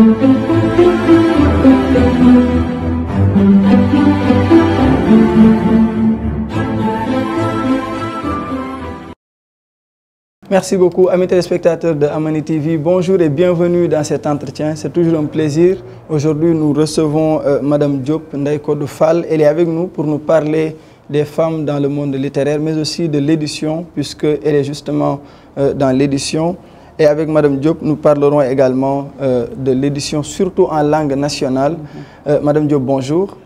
Merci beaucoup, amis téléspectateurs de Amani TV. Bonjour et bienvenue dans cet entretien. C'est toujours un plaisir. Aujourd'hui, nous recevons Madame Diop Ndeye Codou Fall. Elle est avec nous pour nous parler des femmes dans le monde littéraire, mais aussi de l'édition, puisqu'elle est justement dans l'édition. Et avec Madame Diop, nous parlerons également de l'édition, surtout en langue nationale. Madame Diop, bonjour.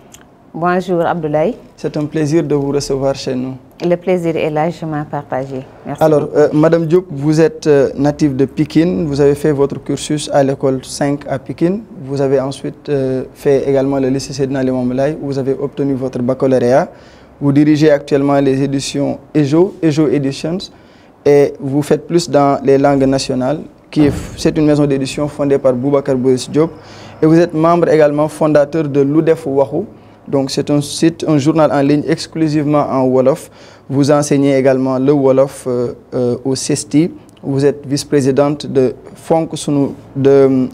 Bonjour Abdoulaye. C'est un plaisir de vous recevoir chez nous. Le plaisir est largement partagé. Merci. Alors, Madame Diop, vous êtes native de Pikine. Vous avez fait votre cursus à l'école 5 à Pikine. Vous avez ensuite fait également le lycée Seydina Limamou Laye, où vous avez obtenu votre baccalauréat. Vous dirigez actuellement les éditions EJO Editions, et vous faites plus dans les langues nationales. C'est une maison d'édition fondée par Boubacar Boris Diop. Et vous êtes membre également fondateur de l'Oudef Wahou. Donc c'est un site, un journal en ligne exclusivement en Wolof. Vous enseignez également le Wolof au CESTI. Vous êtes vice-présidente de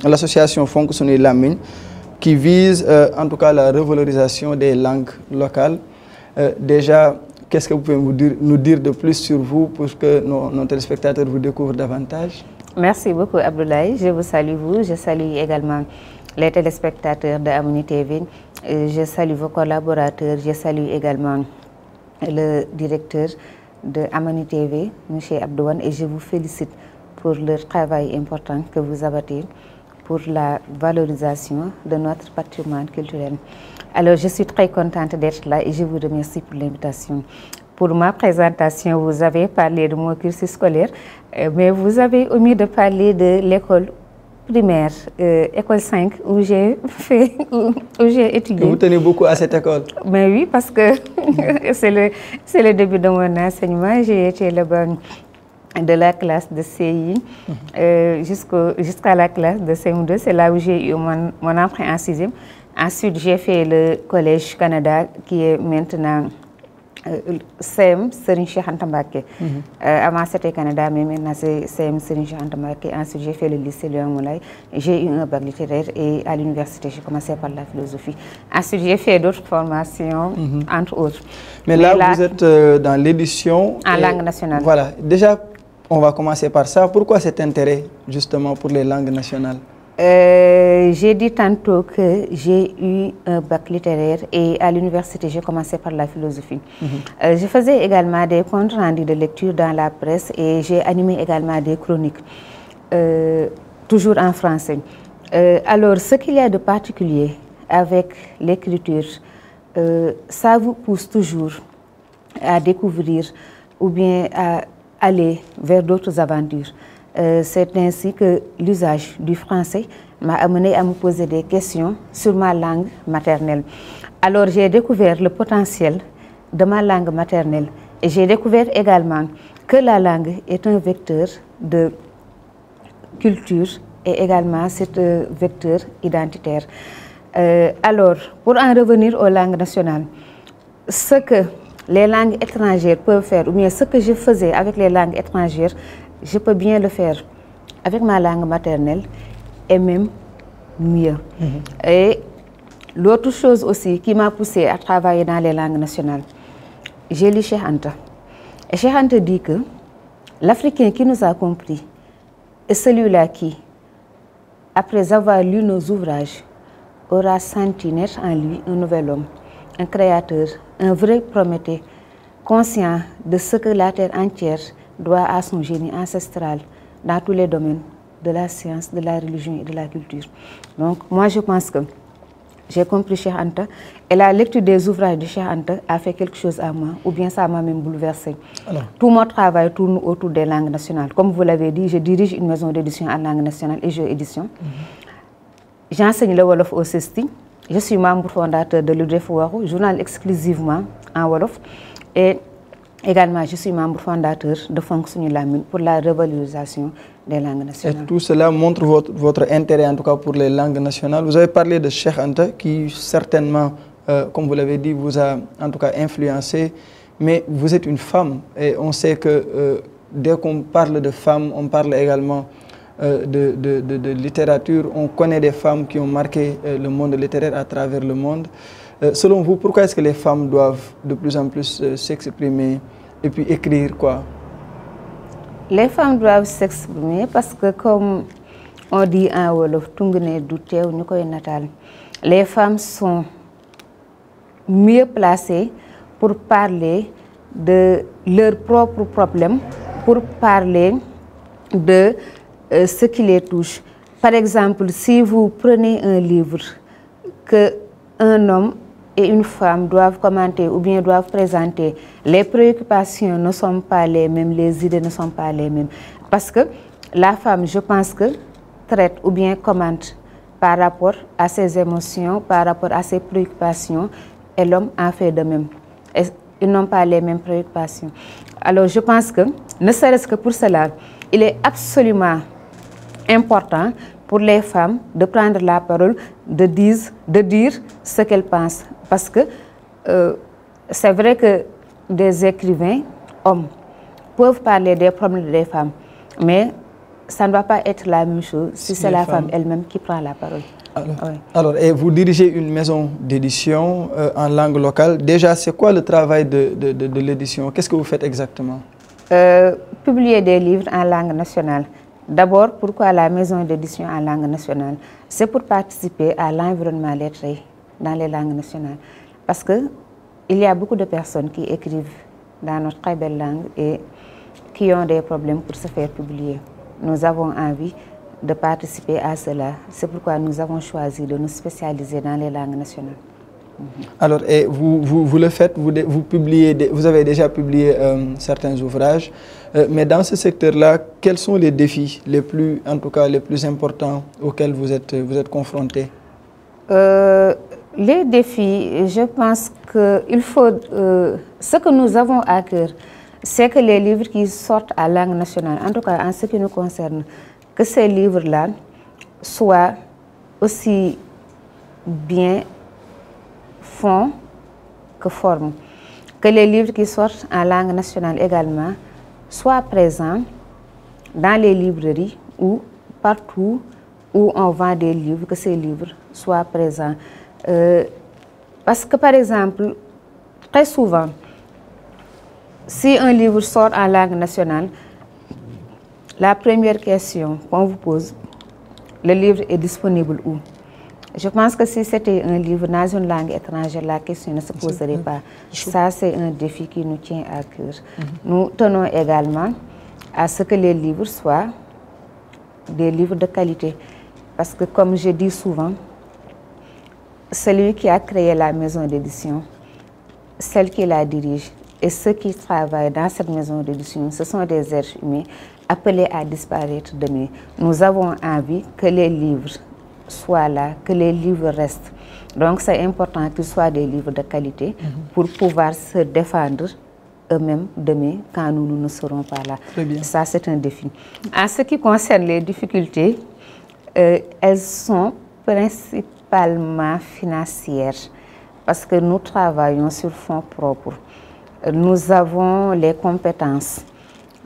l'association Fonk Sunu Lamine, qui vise en tout cas la revalorisation des langues locales. Déjà, qu'est-ce que vous pouvez nous dire de plus sur vous pour que nos téléspectateurs vous découvrent davantage? Merci beaucoup Abdoulaye. Je vous salue vous. Je salue également les téléspectateurs de Amani TV. Je salue vos collaborateurs. Je salue également le directeur de Amani TV, M. Abdouane, et je vous félicite pour le travail important que vous abattez pour la valorisation de notre patrimoine culturel. Alors, je suis très contente d'être là et je vous remercie pour l'invitation. Pour ma présentation, vous avez parlé de mon cursus scolaire, mais vous avez omis de parler de l'école primaire, école 5, où j'ai étudié. Vous tenez beaucoup à cette école? Mais oui, parce que c'est le début de mon enseignement. J'ai été là-bas de la classe de CI jusqu'à la classe de CM2. C'est là où j'ai eu mon entrée en 6e. Ensuite, j'ai fait le Collège Canada, qui est maintenant CM Serigne Cheikh Anta Mbacké. Avant c'était Canada, mais maintenant c'est CM Serigne Cheikh Anta Mbacké. Ensuite j'ai fait le lycée Limamou Laye. J'ai eu un bac littéraire et à l'université j'ai commencé par la philosophie. Ensuite j'ai fait d'autres formations, entre autres. Mais là vous êtes dans l'édition en langue nationale. Voilà, déjà on va commencer par ça. Pourquoi cet intérêt justement pour les langues nationales? J'ai dit tantôt que j'ai eu un bac littéraire et à l'université, j'ai commencé par la philosophie. Je faisais également des comptes rendus de lecture dans la presse et j'ai animé également des chroniques, toujours en français. Alors, ce qu'il y a de particulier avec l'écriture, ça vous pousse toujours à découvrir ou bien à aller vers d'autres aventures. C'est ainsi que l'usage du français m'a amené à me poser des questions sur ma langue maternelle. Alors j'ai découvert le potentiel de ma langue maternelle et j'ai découvert également que la langue est un vecteur de culture et également c'est un vecteur identitaire. Alors, pour en revenir aux langues nationales, ce que les langues étrangères peuvent faire, ou bien ce que je faisais avec les langues étrangères, je peux bien le faire avec ma langue maternelle et même mieux. Et l'autre chose aussi qui m'a poussé à travailler dans les langues nationales, j'ai lu Cheikh Anta. Et Cheikh Anta dit que l'Africain qui nous a compris est celui-là qui, après avoir lu nos ouvrages, aura senti naître en lui un nouvel homme, un créateur, un vrai Prométhée, conscient de ce que la terre entière doit à son génie ancestral dans tous les domaines de la science, de la religion et de la culture. Donc moi je pense que j'ai compris Cheikh Anta et la lecture des ouvrages de Cheikh Anta a fait quelque chose à moi, ou bien ça m'a même bouleversé. Alors, tout mon travail tourne autour des langues nationales. Comme vous l'avez dit, je dirige une maison d'édition en langue nationale et EJO Édition. J'enseigne le Wolof au CESTI. Je suis membre fondateur de l'Oudef Wahou, journal exclusivement en Wolof. Et également, je suis membre fondateur de Fonk Sunu Lamine pour la revalorisation des langues nationales. Et tout cela montre votre intérêt, en tout cas, pour les langues nationales. Vous avez parlé de Cheikh Anta, qui certainement, comme vous l'avez dit, vous a en tout cas influencé. Mais vous êtes une femme et on sait que dès qu'on parle de femmes, on parle également de littérature. On connaît des femmes qui ont marqué le monde littéraire à travers le monde. Selon vous, pourquoi est-ce que les femmes doivent de plus en plus s'exprimer et puis écrire quoi? Les femmes doivent s'exprimer parce que, comme on dit en Wolof, les femmes sont mieux placées pour parler de leurs propres problèmes, pour parler de ce qui les touche. Par exemple, si vous prenez un livre que un homme et une femme doivent commenter ou bien doivent présenter, les préoccupations ne sont pas les mêmes, les idées ne sont pas les mêmes. Parce que la femme, je pense que, traite ou bien commente par rapport à ses émotions, par rapport à ses préoccupations, et l'homme en fait de même. Et ils n'ont pas les mêmes préoccupations. Alors je pense que, ne serait-ce que pour cela, il est absolument important pour les femmes de prendre la parole, de dire ce qu'elles pensent. Parce que c'est vrai que des écrivains, hommes, peuvent parler des problèmes des femmes, mais ça ne va pas être la même chose si c'est la femme elle-même qui prend la parole. Alors, et vous dirigez une maison d'édition en langue locale. Déjà, c'est quoi le travail de l'édition? Qu'est-ce que vous faites exactement? Publier des livres en langue nationale. D'abord, pourquoi la maison d'édition en langue nationale? C'est pour participer à l'environnement lettré dans les langues nationales. Parce qu'il y a beaucoup de personnes qui écrivent dans notre très belle langue et qui ont des problèmes pour se faire publier. Nous avons envie de participer à cela. C'est pourquoi nous avons choisi de nous spécialiser dans les langues nationales. Alors, et vous le faites, vous publiez, vous avez déjà publié certains ouvrages, mais dans ce secteur-là, quels sont les défis les plus, en tout cas les plus importants auxquels vous êtes confrontés? Les défis, je pense qu'il faut, ce que nous avons à cœur, c'est que les livres qui sortent à langue nationale, en tout cas en ce qui nous concerne, que ces livres-là soient aussi bien fond que forme. Que les livres qui sortent en langue nationale également soient présents dans les librairies ou partout où on vend des livres, que ces livres soient présents. Parce que par exemple, très souvent, si un livre sort en langue nationale, la première question qu'on vous pose, le livre est disponible où? Je pense que si c'était un livre dans une langue étrangère, la question ne se poserait pas. Ça, c'est un défi qui nous tient à cœur. Nous tenons également à ce que les livres soient des livres de qualité. Parce que, comme je dis souvent, celui qui a créé la maison d'édition, celle qui la dirige et ceux qui travaillent dans cette maison d'édition, ce sont des êtres humains appelés à disparaître demain. Nous avons envie que les livres soient là, que les livres restent. Donc c'est important qu'ils soient des livres de qualité pour pouvoir se défendre eux-mêmes demain quand nous ne serons pas là. Très bien. Ça, c'est un défi. En ce qui concerne les difficultés, elles sont principalement financières parce que nous travaillons sur fonds propres. Nous avons les compétences,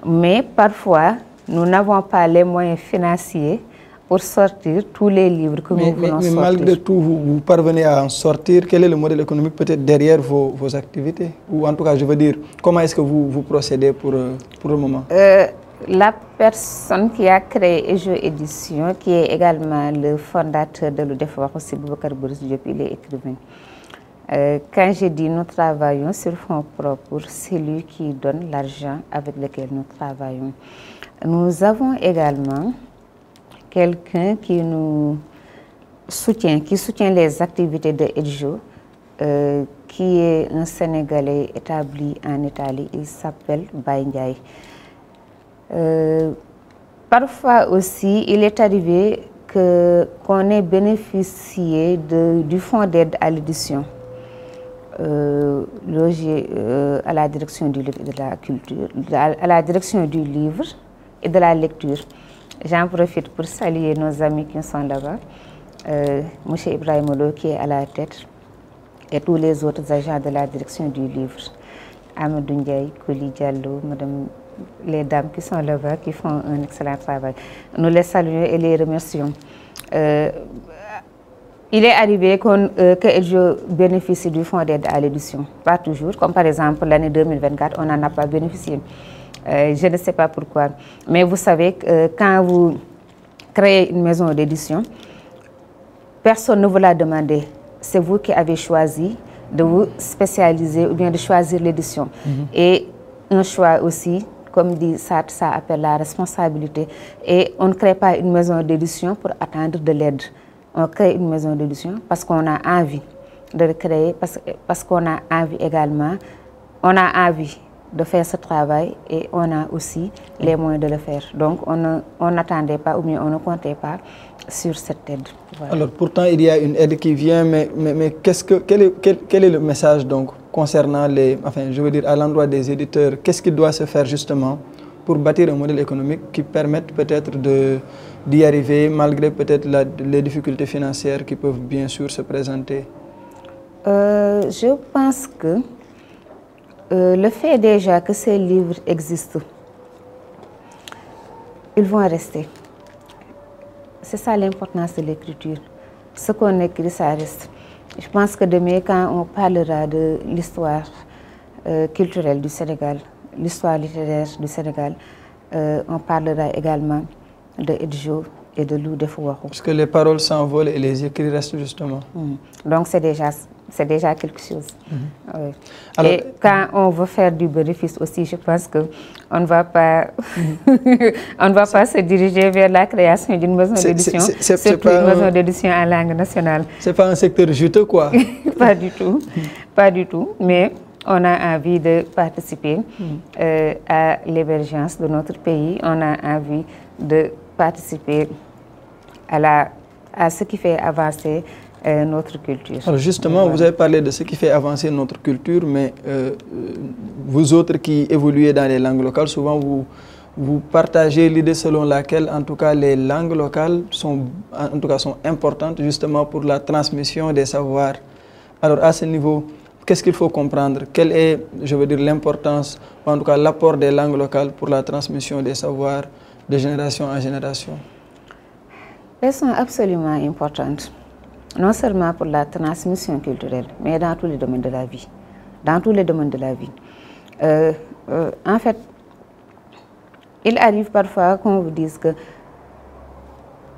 mais parfois, nous n'avons pas les moyens financiers pour sortir tous les livres que nous voulons sortir. Mais malgré tout, vous parvenez à en sortir. Quel est le modèle économique peut-être derrière vos activités? Ou en tout cas, je veux dire, comment est-ce que vous procédez pour le moment? La personne qui a créé EJO Édition, qui est également le fondateur de l'UDEFOR, aussi Boubacar Boris Diop, il est écrivain. Quand j'ai dit nous travaillons sur fonds propres, c'est lui qui donne l'argent avec lequel nous travaillons. Nous avons également quelqu'un qui nous soutient, qui soutient les activités de EJO, qui est un Sénégalais établi en Italie. Il s'appelle Baye Ndiaye. Parfois aussi, il est arrivé qu'on ait bénéficié du fonds d'aide à l'édition. Logé à la direction du livre et de la culture, à la direction du livre et de la lecture. J'en profite pour saluer nos amis qui sont là-bas, M. Ibrahim Olo qui est à la tête et tous les autres agents de la direction du livre, Amadou Ndiaye, Koli Diallo, Mme les dames qui sont là-bas, qui font un excellent travail. Nous les saluons et les remercions. Il est arrivé que Edjo bénéficie du fonds d'aide à l'édition. Pas toujours, comme par exemple l'année 2024, on n'en a pas bénéficié. Je ne sais pas pourquoi. Mais vous savez, quand vous créez une maison d'édition, personne ne vous l'a demandé. C'est vous qui avez choisi de vous spécialiser ou bien de choisir l'édition. Et un choix aussi, comme dit Sartre, ça appelle la responsabilité. Et on ne crée pas une maison d'édition pour attendre de l'aide. On crée une maison d'édition parce qu'on a envie de le créer, parce qu'on a envie également, on a envie de faire ce travail et on a aussi les moyens de le faire. Donc on n'attendait pas ou bien on ne comptait pas sur cette aide. Voilà. Alors pourtant il y a une aide qui vient, mais quel est le message donc concernant je veux dire à l'endroit des éditeurs, qu'est-ce qui doit se faire justement pour bâtir un modèle économique qui permette peut-être d'y arriver malgré peut-être les difficultés financières qui peuvent bien sûr se présenter? Je pense que le fait déjà que ces livres existent, ils vont rester. C'est ça l'importance de l'écriture. Ce qu'on écrit, ça reste. Je pense que demain, quand on parlera de l'histoire culturelle du Sénégal, l'histoire littéraire du Sénégal, on parlera également de Edjo et de Lou Defouaro. Parce que les paroles s'envolent et les écrits restent justement. Donc c'est déjà quelque chose. Oui. Alors, et quand on veut faire du bénéfice aussi, je pense qu'on ne va pas, on ne va pas se diriger vers la création d'une maison d'édition, surtout une maison d'édition en langue nationale. C'est pas un secteur juteux, quoi. Pas du tout, pas du tout. Mais on a envie de participer à l'émergence de notre pays. On a envie de participer à ce qui fait avancer notre culture. Alors justement, vous avez parlé de ce qui fait avancer notre culture, mais vous autres qui évoluez dans les langues locales, souvent vous partagez l'idée selon laquelle, en tout cas, les langues locales sont importantes justement pour la transmission des savoirs. Alors à ce niveau, qu'est-ce qu'il faut comprendre? Quelle est, je veux dire, l'importance, ou en tout cas l'apport des langues locales pour la transmission des savoirs de génération en génération? Elles sont absolument importantes. Non seulement pour la transmission culturelle, mais dans tous les domaines de la vie. Dans tous les domaines de la vie. En fait, il arrive parfois qu'on vous dise que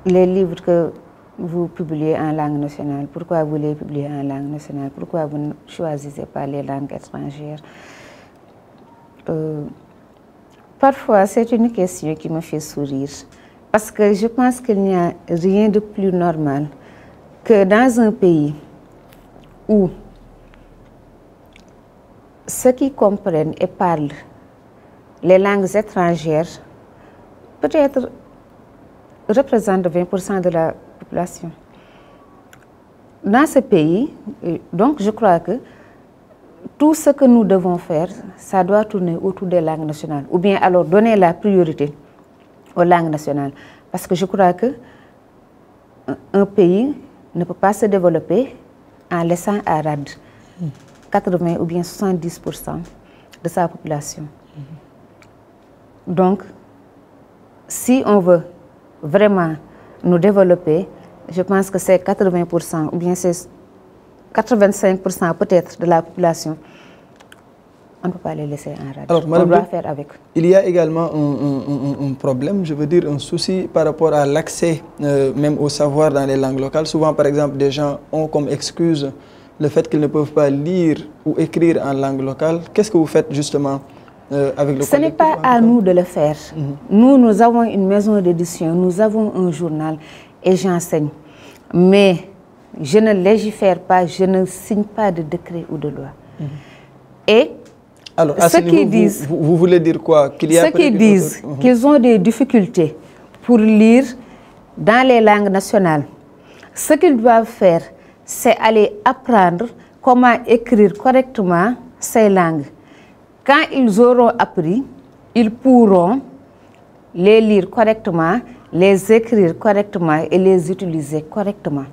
les livres que vous publiez en langue nationale, pourquoi vous les publiez en langue nationale, pourquoi vous ne choisissez pas les langues étrangères. Parfois, c'est une question qui me fait sourire, parce que je pense qu'il n'y a rien de plus normal que dans un pays où ceux qui comprennent et parlent les langues étrangères peut-être représentent 20% de la population. Dans ce pays, donc je crois que tout ce que nous devons faire, ça doit tourner autour des langues nationales, ou bien alors donner la priorité aux langues nationales. Parce que je crois que un pays ne peut pas se développer en laissant à rade 80 ou bien 70% de sa population. Donc, si on veut vraiment nous développer, je pense que c'est 80% ou bien c'est 85% peut-être de la population. On ne peut pas les laisser en rade. Alors, Madame, on doit faire avec. Il y a également un problème, je veux dire un souci par rapport à l'accès même au savoir dans les langues locales. Souvent, par exemple, des gens ont comme excuse le fait qu'ils ne peuvent pas lire ou écrire en langue locale. Qu'est-ce que vous faites justement avec le Ce n'est pas à nous de le faire. Nous avons une maison d'édition, nous avons un journal et j'enseigne. Mais je ne légifère pas, je ne signe pas de décret ou de loi. Et alors, à ce niveau, vous voulez dire quoi? Ceux qui disent qu'ils ont des difficultés pour lire dans les langues nationales, ce qu'ils doivent faire, c'est aller apprendre comment écrire correctement ces langues. Quand ils auront appris, ils pourront les lire correctement, les écrire correctement et les utiliser correctement.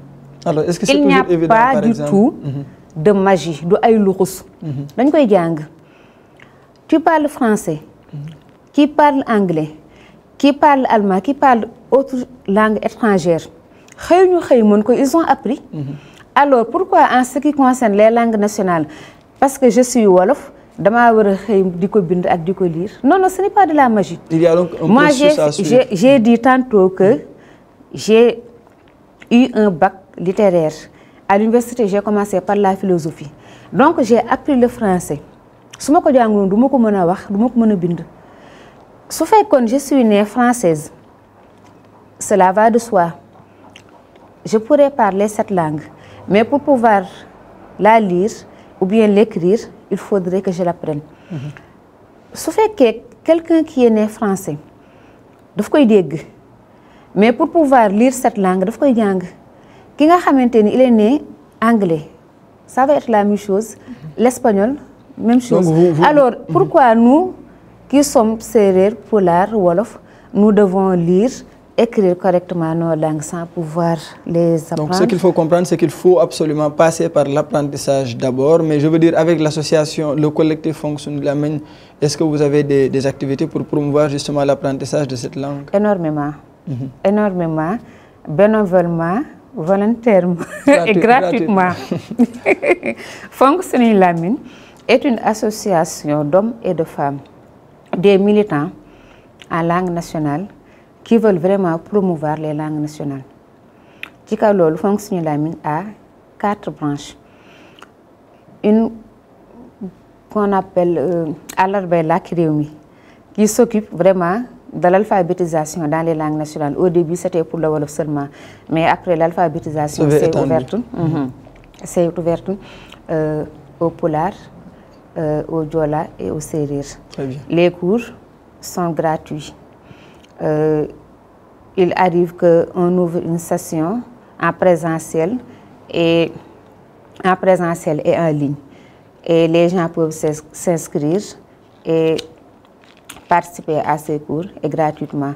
Alors, est-ce que c'est il n'y a évident, pas du tout de magie, de aïlouros. Tu parles français. qui parlent anglais, qui parlent allemand, qui parlent autre langue étrangère, ils ont appris. Alors pourquoi en ce qui concerne les langues nationales, parce que je suis Wolof, lire. Non, non, ce n'est pas de la magie. Il y a donc un Moi, j'ai dit tantôt que j'ai eu un bac littéraire. À l'université, j'ai commencé par la philosophie. Donc, j'ai appris le français. Si je je suis née française, cela va de soi. Je pourrais parler cette langue. Mais pour pouvoir la lire ou bien l'écrire, il faudrait que je l'apprenne. Ce fait que quelqu'un qui est né français, mais pour pouvoir lire cette langue, il est né anglais. Ça va être la même chose. L'espagnol, même chose. Alors, pourquoi nous, qui sommes sérères, polars, wolof, nous devons lire, écrire correctement nos langues sans pouvoir les apprendre? Donc, ce qu'il faut comprendre, c'est qu'il faut absolument passer par l'apprentissage d'abord. Mais je veux dire, avec l'association, le collectif Fonction de la Main, est-ce que vous avez des activités pour promouvoir justement l'apprentissage de cette langue? Énormément. Énormément, bénévolement, volontairement et gratuitement. Fonction de la Main est une association d'hommes et de femmes, des militants en langue nationale qui veulent vraiment promouvoir les langues nationales. Le Fonction de la Main a 4 branches. Une qu'on appelle Alarbella Kiréoumi, qui s'occupe vraiment de l'alphabétisation dans les langues nationales. Au début, c'était pour le Wolof seulement, mais après l'alphabétisation, c'est ouvert. C'est ouvert au Polar, au Diola et au Sérir. Les cours sont gratuits. Il arrive qu'on ouvre une session en présentiel et en ligne. Et les gens peuvent s'inscrire et participer à ces cours et gratuitement.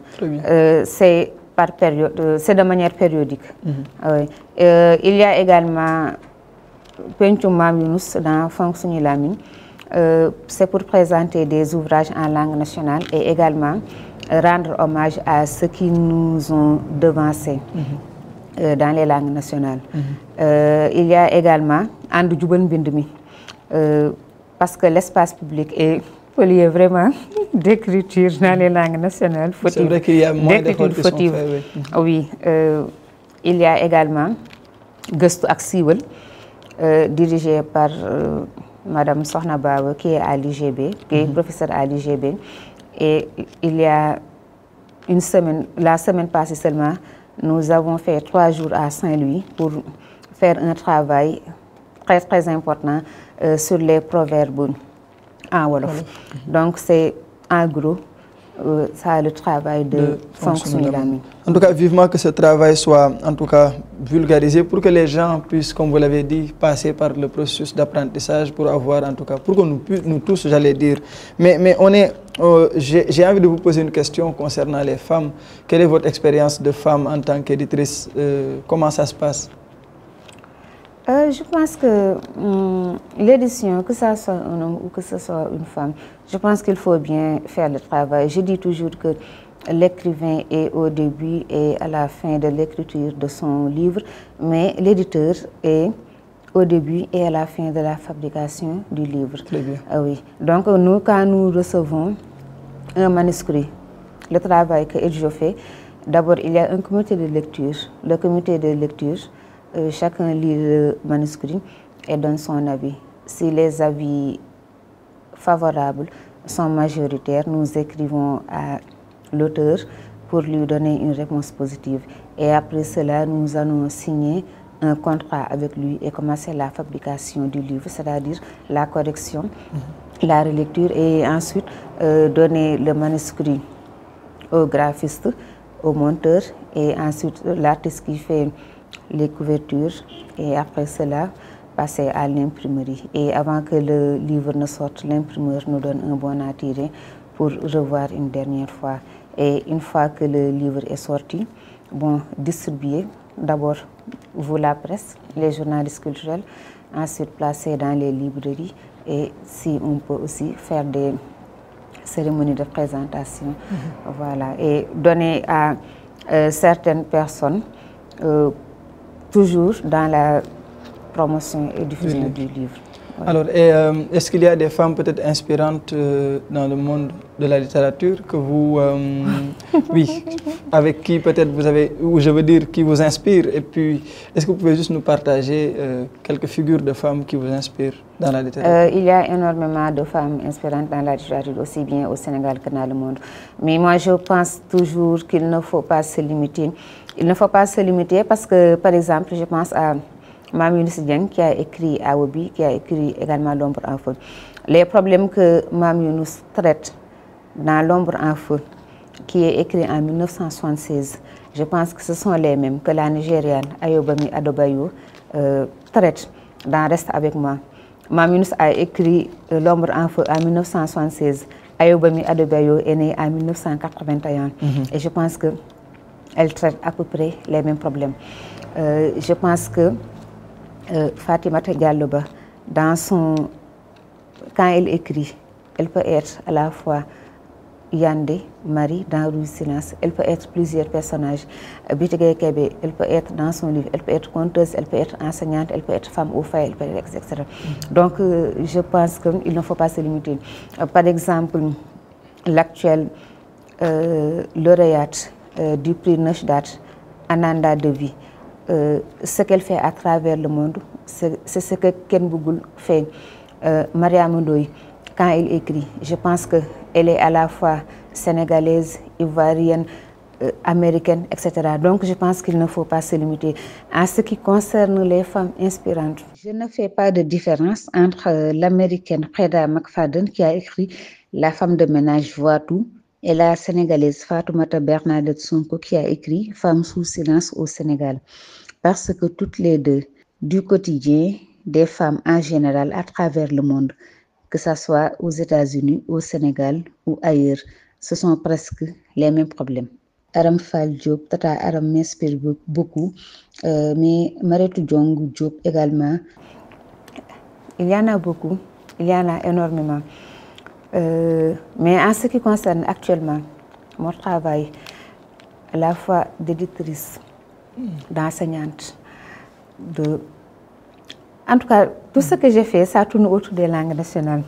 C'est par période, c'est de manière périodique. Il y a également Penchumam Yunus dans Fonction de la Main. C'est pour présenter des ouvrages en langue nationale et également rendre hommage à ceux qui nous ont devancés dans les langues nationales. Il y a également Andou Djouban Bindumi, parce que l'espace public est lié vraiment d'écriture dans les langues nationales. C'est vrai qu'il y a moins d'efforts qui sont faits. Oui, il y a également Gustu Aksiwel, dirigé par Madame Sohna Bawa, qui est à l'IGB, qui est professeure à l'IGB. Et il y a une semaine, la semaine passée seulement, nous avons fait 3 jours à Saint-Louis pour faire un travail très très important sur les proverbes en Wolof. Donc c'est en gros ça le travail de Fonction de la Main. En tout cas, vivement que ce travail soit en tout cas vulgarisé pour que les gens puissent, comme vous l'avez dit, passer par le processus d'apprentissage pour avoir en tout cas, pour que nous tous, j'allais dire. Mais on est, j'ai envie de vous poser une question concernant les femmes. Quelle est votre expérience de femme en tant qu'éditrice? Comment ça se passe? Je pense que l'édition, que ce soit un homme ou que ce soit une femme, je pense qu'il faut bien faire le travail. Je dis toujours que l'écrivain est au début et à la fin de l'écriture de son livre, mais l'éditeur est au début et à la fin de la fabrication du livre. Très bien. Oui. Donc nous, quand nous recevons un manuscrit, le travail que Edjo fait, d'abord il y a un comité de lecture. Le comité de lecture, chacun lit le manuscrit et donne son avis. Si les avis favorables sont majoritaires, nous écrivons à l'auteur pour lui donner une réponse positive. Et après cela, nous allons signer un contrat avec lui et commencer la fabrication du livre, c'est-à-dire la correction, la relecture et ensuite donner le manuscrit au graphiste, au monteur et ensuite l'artiste qui fait les couvertures et après cela passer à l'imprimerie. Et avant que le livre ne sorte, l'imprimeur nous donne un bon à tirer pour revoir une dernière fois. Et une fois que le livre est sorti, bon, distribué, d'abord vous la presse, les journalistes culturels, ensuite placé dans les librairies et si on peut aussi faire des cérémonie de présentation, voilà, et donner à certaines personnes, toujours dans la promotion et diffusion du livre. Ouais. Alors, est-ce qu'il y a des femmes peut-être inspirantes dans le monde de la littérature que vous, oui, avec qui peut-être vous avez, ou je veux dire, qui vous inspirent? Et puis, est-ce que vous pouvez juste nous partager quelques figures de femmes qui vous inspirent dans la littérature? Il y a énormément de femmes inspirantes dans la littérature, aussi bien au Sénégal que dans le monde. Mais moi, je pense toujours qu'il ne faut pas se limiter. Il ne faut pas se limiter parce que, par exemple, je pense à Mame Younouss Dieng qui a écrit Awobi, qui a écrit également L'ombre en feu. Les problèmes que Mame Younouss traite dans L'ombre en feu, qui est écrit en 1976, je pense que ce sont les mêmes que la Nigériane Ayobami Adebayo traite dans Reste avec moi. Mame Younouss a écrit L'ombre en feu en 1976. Ayobami Adebayo est né en 1981. Et je pense qu'elle traite à peu près les mêmes problèmes. Je pense que Fatimata Diallo Ba, quand elle écrit, elle peut être à la fois Yandé, Marie, dans Rue Silence, elle peut être plusieurs personnages. Bitigué Kébé, elle peut être dans son livre, elle peut être conteuse, elle peut être enseignante, elle peut être femme au foyer, elle peut être, etc. Donc, je pense qu'il ne faut pas se limiter. Par exemple, l'actuelle lauréate du prix Nashdat, Ananda Devi, ce qu'elle fait à travers le monde, c'est ce que Ken Bougoul fait. Mariam Ndoye, quand elle écrit, je pense qu'elle est à la fois sénégalaise, ivoirienne, américaine, etc. Donc je pense qu'il ne faut pas se limiter. En ce qui concerne les femmes inspirantes, je ne fais pas de différence entre l'américaine Freda McFadden qui a écrit La femme de ménage voit tout et la sénégalaise Fatoumata Bernadette Sonko qui a écrit Femme sous silence au Sénégal. Parce que toutes les deux, du quotidien des femmes en général à travers le monde, que ce soit aux États-Unis, au Sénégal ou ailleurs, ce sont presque les mêmes problèmes. Aram Fall Diop, Tata Aram m'inspire beaucoup, mais Mariétou Diong Diop également. Il y en a beaucoup, il y en a énormément. Mais en ce qui concerne actuellement mon travail, à la fois d'éditrice, d'enseignante, en tout cas, tout ce que j'ai fait, ça tourne autour des langues nationales.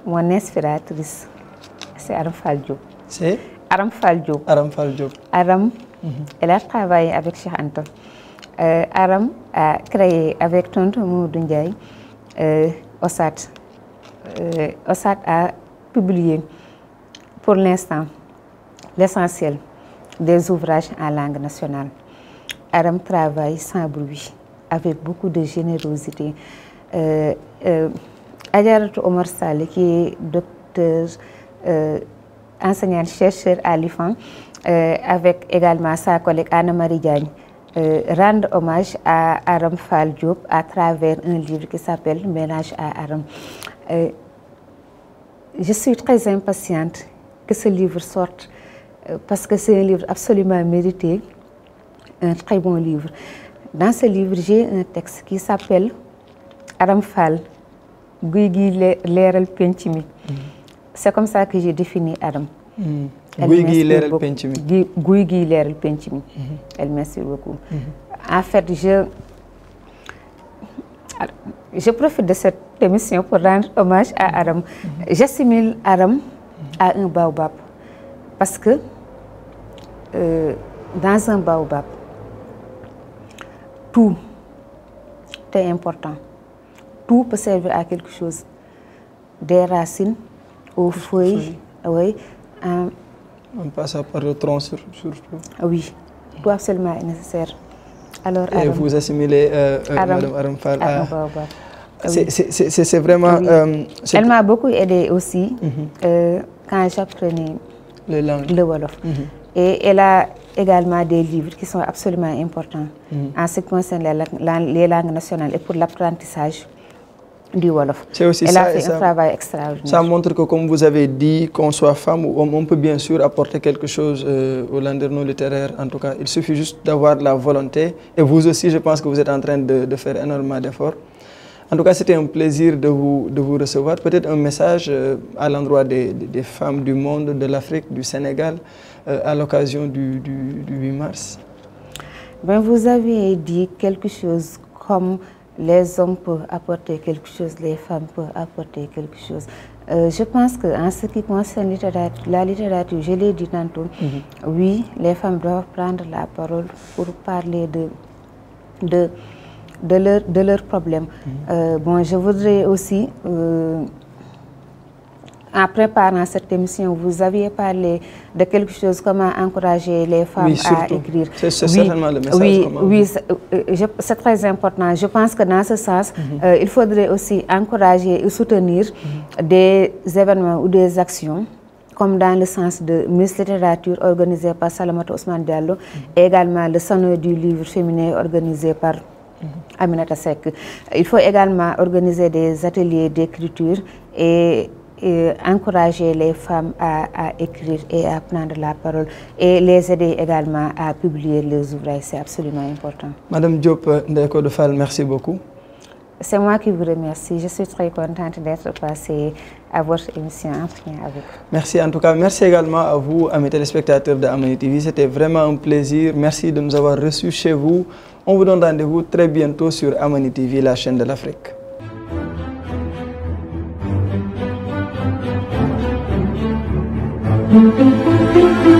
Mon inspiratrice, c'est Aram Fall Diop. C'est Aram Fall Diop. Aram Fall Diop. Aram, elle a travaillé avec Cheikh Anta. Aram a créé avec Tonton Mamadou Ndiaye OSAT. OSAT a publié pour l'instant l'essentiel des ouvrages en langue nationale. Aram travaille sans bruit, avec beaucoup de générosité. Adjaratou Omar Sall, qui est docteur, enseignant-chercheur à l'IFAN, avec également sa collègue Anna-Marie Diagne, rendre hommage à Aram Fall Diop à travers un livre qui s'appelle Ménage à Aram. Je suis très impatiente que ce livre sorte parce que c'est un livre absolument mérité, un très bon livre. Dans ce livre, j'ai un texte qui s'appelle Aram Fall, Guigui Leral Penchimi. C'est comme ça que j'ai défini Aram. Guigui Leral Penchimi. Guigui Leral Penchimi. Elle m'inspire beaucoup. En fait, je profite de cette émission pour rendre hommage à Aram. J'assimile Aram à un baobab. Parce que dans un baobab, tout est important. Tout peut servir à quelque chose. Des racines, aux feuilles. Oui. On passe par le tronc surtout. Oui, tout absolument est nécessaire. Alors, et Aram, vous assimilez Madame Aram Fall à... Oui. C'est vraiment... Oui. Elle m'a beaucoup aidée aussi quand j'apprenais le Wolof. Et elle a également des livres qui sont absolument importants en ce qui concerne les langues nationales et pour l'apprentissage du Wolof. Aussi elle ça, a fait un travail extraordinaire. Ça montre que, comme vous avez dit, qu'on soit femme ou homme, on peut bien sûr apporter quelque chose au landerneau littéraire. En tout cas, il suffit juste d'avoir la volonté. Et vous aussi, je pense que vous êtes en train de faire énormément d'efforts. En tout cas, c'était un plaisir de vous recevoir. Peut-être un message à l'endroit des femmes du monde, de l'Afrique, du Sénégal, à l'occasion du 8 mars. Ben, vous avez dit quelque chose comme les hommes peuvent apporter quelque chose, les femmes peuvent apporter quelque chose. Je pense qu'en ce qui concerne la littérature, je l'ai dit tantôt, oui, les femmes doivent prendre la parole pour parler de leurs problèmes. Bon, je voudrais aussi, en préparant cette émission, vous aviez parlé de quelque chose, comment encourager les femmes à écrire. C'est certainement le message. Oui, c'est très important. Je pense que dans ce sens, il faudrait aussi encourager et soutenir des événements ou des actions, comme dans le sens de Miss Littérature organisé par Salamata Ousmane Diallo, et également le salon du livre féminin organisé par Aminata Seck. Il faut également organiser des ateliers d'écriture et encourager les femmes à écrire et à prendre la parole et les aider également à publier les ouvrages. C'est absolument important. Madame Diop Ndeye de Fall, merci beaucoup. C'est moi qui vous remercie. Je suis très contente d'être passée à votre émission avec vous. Merci en tout cas. Merci également à vous, amis téléspectateurs de Amani TV. C'était vraiment un plaisir. Merci de nous avoir reçus chez vous. On vous donne rendez-vous très bientôt sur Amani TV, la chaîne de l'Afrique. Thank you.